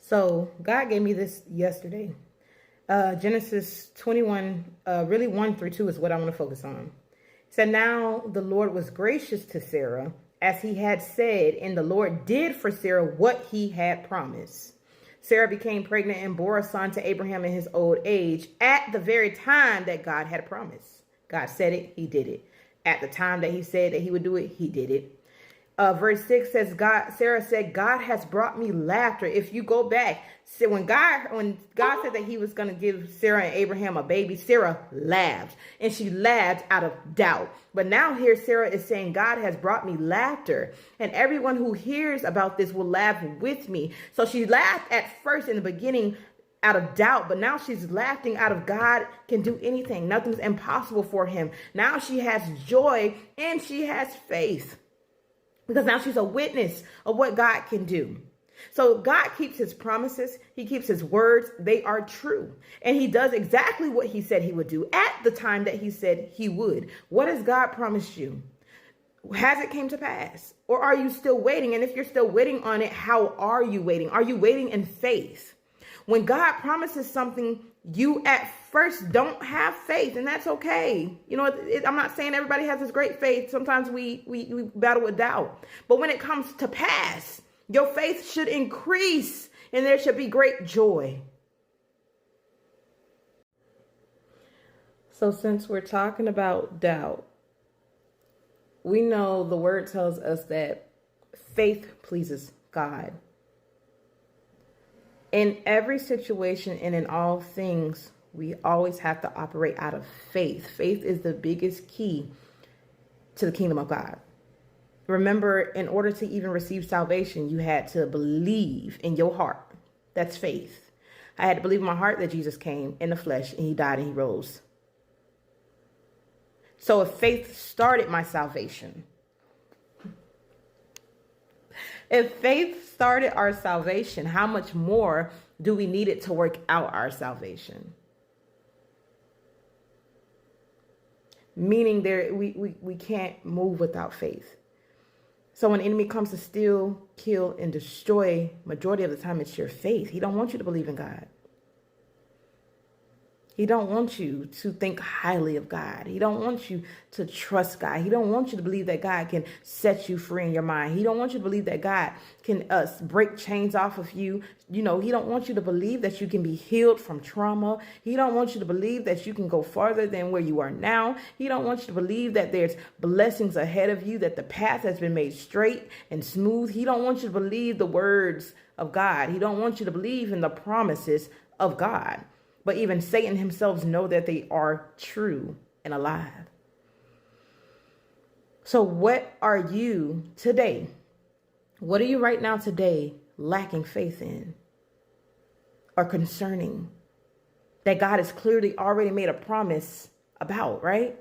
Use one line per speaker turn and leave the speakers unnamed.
So God gave me this yesterday. Genesis 21, really 1 through 2 is what I want to focus on. It said, now the Lord was gracious to Sarah, as he had said, and the Lord did for Sarah what he had promised. Sarah became pregnant and bore a son to Abraham in his old age at the very time that God had promised. God said it, he did it. At the time that he said that he would do it, he did it. Verse 6 says, Sarah said, God has brought me laughter. If you go back, so when God said that he was going to give Sarah and Abraham a baby, Sarah laughed, and she laughed out of doubt. But now here Sarah is saying, God has brought me laughter, and everyone who hears about this will laugh with me. So she laughed at first in the beginning out of doubt, but now she's laughing out of God can do anything. Nothing's impossible for him. Now she has joy and she has faith, because now she's a witness of what God can do. So God keeps his promises. He keeps his words. They are true. And he does exactly what he said he would do at the time that he said he would. What has God promised you? Has it came to pass? Or are you still waiting? And if you're still waiting on it, how are you waiting? Are you waiting in faith? When God promises something, you at first don't have faith, and that's okay. You know, I'm not saying everybody has this great faith. Sometimes we battle with doubt. But when it comes to pass, your faith should increase, and there should be great joy. So since we're talking about doubt, we know the word tells us that faith pleases God. In every situation and in all things, we always have to operate out of faith. Faith is the biggest key to the kingdom of God. Remember, in order to even receive salvation, you had to believe in your heart. That's faith. I had to believe in my heart that Jesus came in the flesh and he died and he rose. So if faith started my salvation, if faith started our salvation, how much more do we need it to work out our salvation? Meaning we can't move without faith. So when the enemy comes to steal, kill, and destroy, majority of the time it's your faith. He don't want you to believe in God. He don't want you to think highly of God. He don't want you to trust God. He don't want you to believe that God can set you free in your mind. He don't want you to believe that God can break chains off of you. You know, he don't want you to believe that you can be healed from trauma. He don't want you to believe that you can go farther than where you are now. He don't want you to believe that there's blessings ahead of you, that the path has been made straight and smooth. He don't want you to believe the words of God. He don't want you to believe in the promises of God. But even Satan himself knows that they are true and alive. So what are you today? What are you right now today lacking faith in or concerning that God has clearly already made a promise about, right?